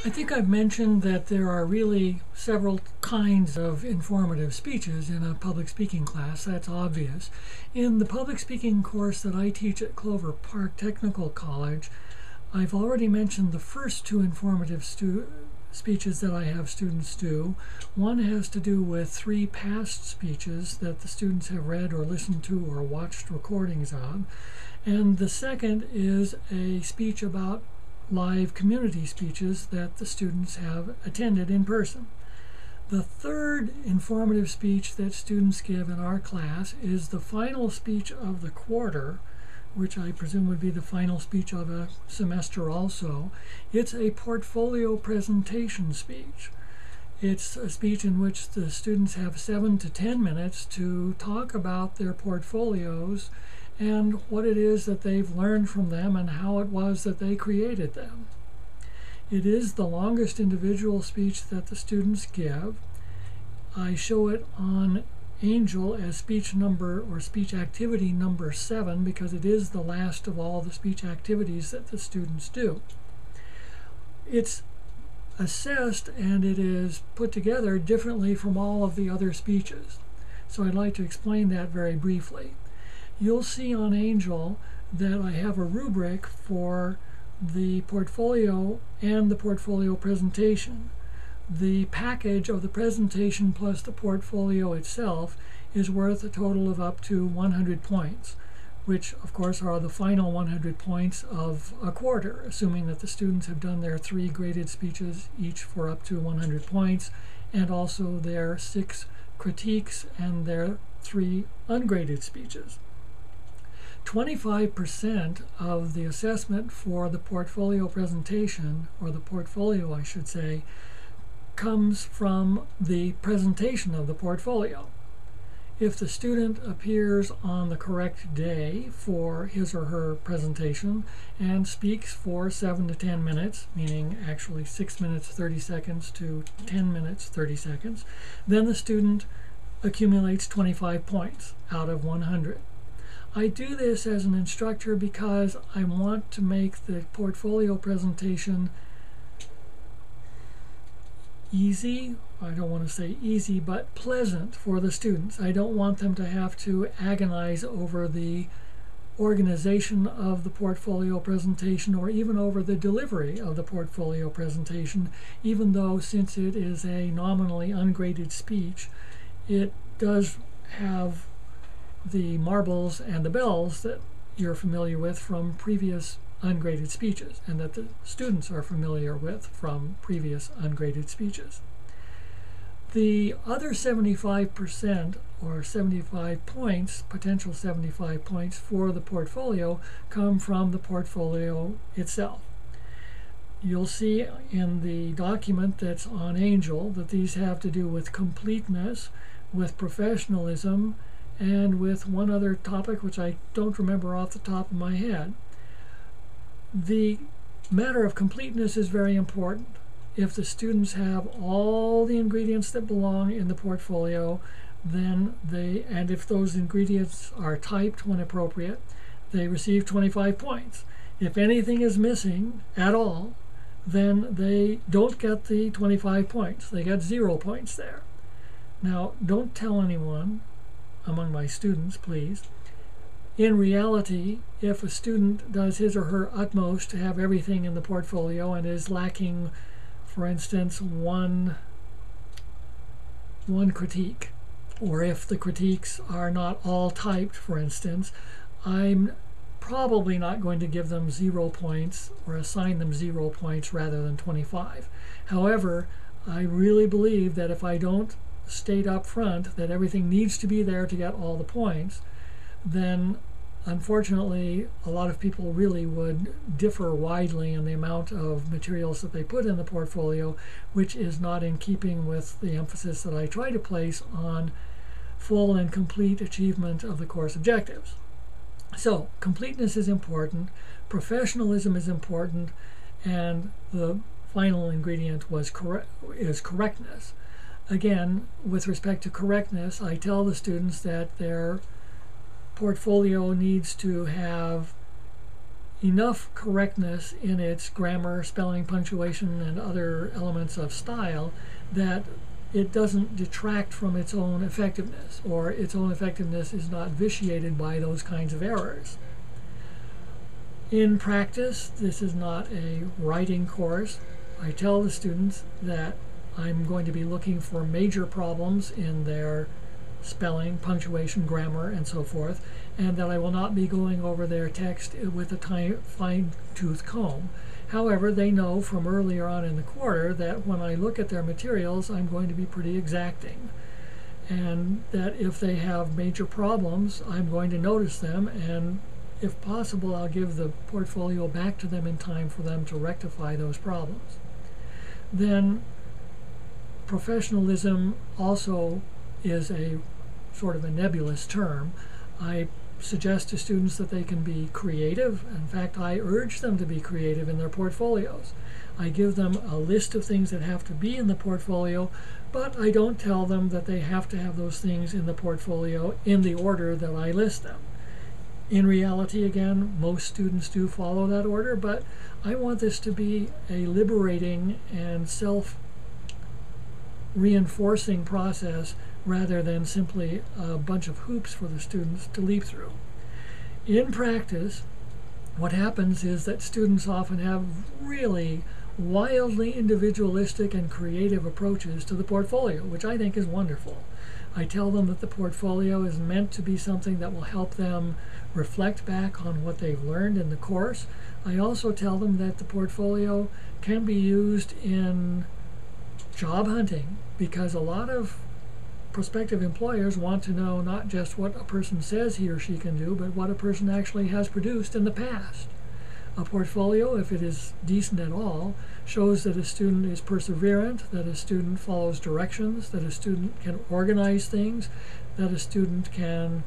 I think I've mentioned that there are really several kinds of informative speeches in a public speaking class. That's obvious. In the public speaking course that I teach at Clover Park Technical College, I've already mentioned the first two informative speeches that I have students do. One has to do with 3 past speeches that the students have read or listened to or watched recordings of. And the second is a speech about live community speeches that the students have attended in person. The third informative speech that students give in our class is the final speech of the quarter, which I presume would be the final speech of a semester also. It's a portfolio presentation speech. It's a speech in which the students have 7 to 10 minutes to talk about their portfolios and what it is that they've learned from them and how it was that they created them. It is the longest individual speech that the students give. I show it on Angel as speech number or speech activity number 7 because it is the last of all the speech activities that the students do. It's assessed and it is put together differently from all of the other speeches. So I'd like to explain that very briefly. You'll see on Angel that I have a rubric for the portfolio and the portfolio presentation. The package of the presentation plus the portfolio itself is worth a total of up to 100 points, which of course are the final 100 points of a quarter, assuming that the students have done their 3 graded speeches, each for up to 100 points, and also their 6 critiques and their 3 ungraded speeches. 25% of the assessment for the portfolio presentation, or the portfolio I should say, comes from the presentation of the portfolio. If the student appears on the correct day for his or her presentation and speaks for 7 to 10 minutes, meaning actually 6 minutes 30 seconds to 10 minutes 30 seconds, then the student accumulates 25 points out of 100. I do this as an instructor because I want to make the portfolio presentation easy. I don't want to say easy, but pleasant for the students. I don't want them to have to agonize over the organization of the portfolio presentation or even over the delivery of the portfolio presentation, even though since it is a nominally ungraded speech, it does have the marbles and the bells that you're familiar with from previous ungraded speeches and that the students are familiar with from previous ungraded speeches. The other 75% or 75 points, potential 75 points for the portfolio, come from the portfolio itself. You'll see in the document that's on Angel that these have to do with completeness, with professionalism, and with one other topic which I don't remember off the top of my head. The matter of completeness is very important. If the students have all the ingredients that belong in the portfolio, then and if those ingredients are typed when appropriate, they receive 25 points. If anything is missing at all, then they don't get the 25 points. They get 0 points there. Now, don't tell anyone among my students, please. In reality, if a student does his or her utmost to have everything in the portfolio and is lacking, for instance, one critique, or if the critiques are not all typed, for instance, I'm probably not going to give them 0 points or assign them 0 points rather than 25. However, I really believe that if I don't state up front that everything needs to be there to get all the points, then unfortunately a lot of people really would differ widely in the amount of materials that they put in the portfolio, which is not in keeping with the emphasis that I try to place on full and complete achievement of the course objectives. So completeness is important, professionalism is important, and the final ingredient is correctness. Again, with respect to correctness, I tell the students that their portfolio needs to have enough correctness in its grammar, spelling, punctuation, and other elements of style that it doesn't detract from its own effectiveness, or its own effectiveness is not vitiated by those kinds of errors. In practice, this is not a writing course. I tell the students that I'm going to be looking for major problems in their spelling, punctuation, grammar, and so forth, and that I will not be going over their text with a fine-tooth comb. However, they know from earlier on in the quarter that when I look at their materials, I'm going to be pretty exacting, and that if they have major problems, I'm going to notice them, and if possible, I'll give the portfolio back to them in time for them to rectify those problems. Then professionalism also is a sort of a nebulous term. I suggest to students that they can be creative. In fact, I urge them to be creative in their portfolios. I give them a list of things that have to be in the portfolio, but I don't tell them that they have to have those things in the portfolio in the order that I list them. In reality, again, most students do follow that order, but I want this to be a liberating and self-reinforcing process rather than simply a bunch of hoops for the students to leap through. In practice, what happens is that students often have really wildly individualistic and creative approaches to the portfolio, which I think is wonderful. I tell them that the portfolio is meant to be something that will help them reflect back on what they've learned in the course. I also tell them that the portfolio can be used in job hunting, because a lot of prospective employers want to know not just what a person says he or she can do, but what a person actually has produced in the past. A portfolio, if it is decent at all, shows that a student is perseverant, that a student follows directions, that a student can organize things, that a student can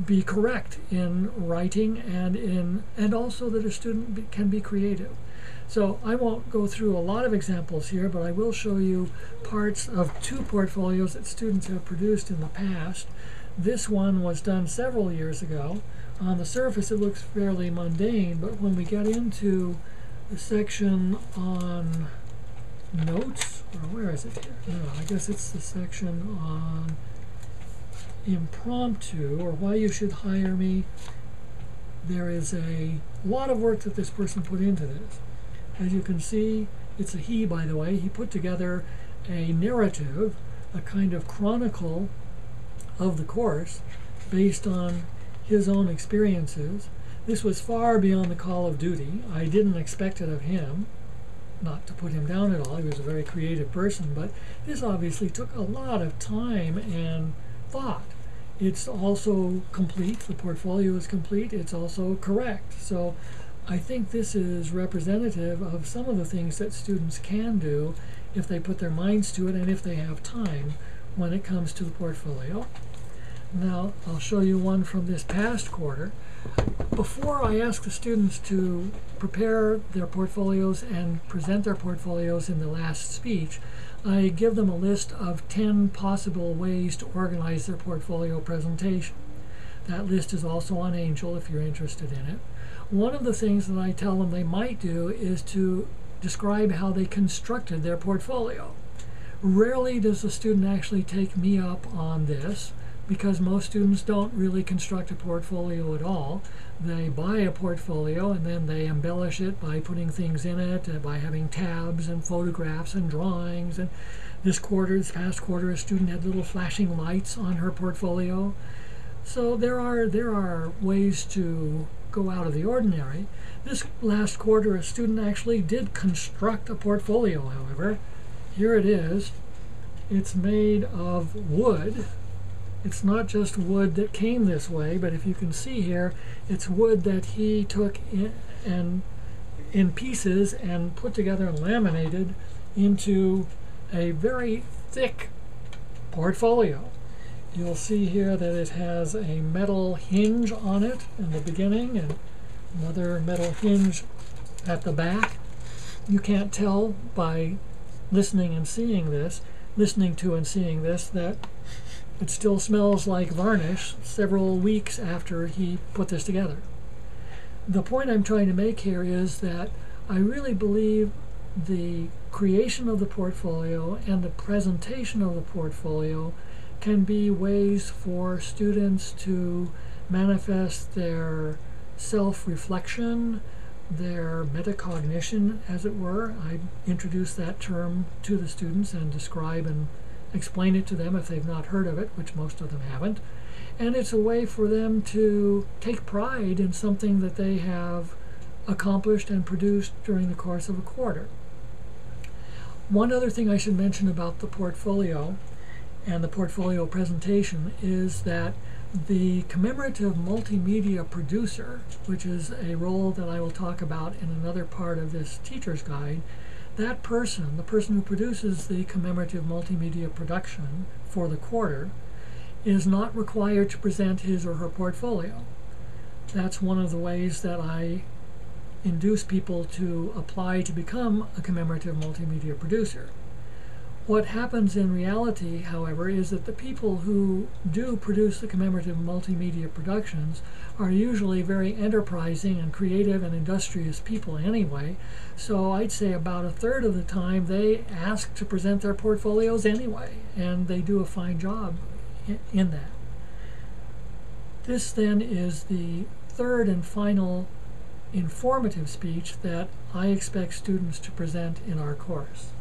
be correct in writing and also that a student can be creative. So I won't go through a lot of examples here, but I will show you parts of two portfolios that students have produced in the past. This one was done several years ago. On the surface it looks fairly mundane, but when we get into the section on notes, or where is it here? No, I guess it's the section on impromptu, or why you should hire me. There is a lot of work that this person put into this. As you can see, it's a he, by the way. He put together a narrative, a kind of chronicle of the course based on his own experiences. This was far beyond the call of duty. I didn't expect it of him, not to put him down at all. He was a very creative person, but this obviously took a lot of time and thought. It's also complete. The portfolio is complete. It's also correct. So I think this is representative of some of the things that students can do if they put their minds to it and if they have time when it comes to the portfolio. Now I'll show you one from this past quarter. Before I ask the students to prepare their portfolios and present their portfolios in the last speech, I give them a list of 10 possible ways to organize their portfolio presentation. That list is also on Angel if you're interested in it. One of the things that I tell them they might do is to describe how they constructed their portfolio. Rarely does a student actually take me up on this, because most students don't really construct a portfolio at all. They buy a portfolio and then they embellish it by putting things in it, by having tabs and photographs and drawings. And this past quarter, a student had little flashing lights on her portfolio. So there are ways to go out of the ordinary. This last quarter, a student actually did construct a portfolio, however. Here it is. It's made of wood. It's not just wood that came this way, but if you can see here, it's wood that he took in pieces and put together and laminated into a very thick portfolio. You'll see here that it has a metal hinge on it in the beginning and another metal hinge at the back. You can't tell by listening to and seeing this that it still smells like varnish several weeks after he put this together. the point I'm trying to make here is that I really believe the creation of the portfolio and the presentation of the portfolio can be ways for students to manifest their self-reflection, their metacognition, as it were. I introduce that term to the students and describe and explain it to them if they've not heard of it, which most of them haven't. And it's a way for them to take pride in something that they have accomplished and produced during the course of a quarter. One other thing I should mention about the portfolio and the portfolio presentation is that the commemorative multimedia producer, which is a role that I will talk about in another part of this teacher's guide, that person, the person who produces the commemorative multimedia production for the quarter, is not required to present his or her portfolio. That's one of the ways that I induce people to apply to become a commemorative multimedia producer. What happens in reality, however, is that the people who do produce the commemorative multimedia productions are usually very enterprising and creative and industrious people anyway, so I'd say about a third of the time they ask to present their portfolios anyway, and they do a fine job in that. This then is the third and final informative speech that I expect students to present in our course.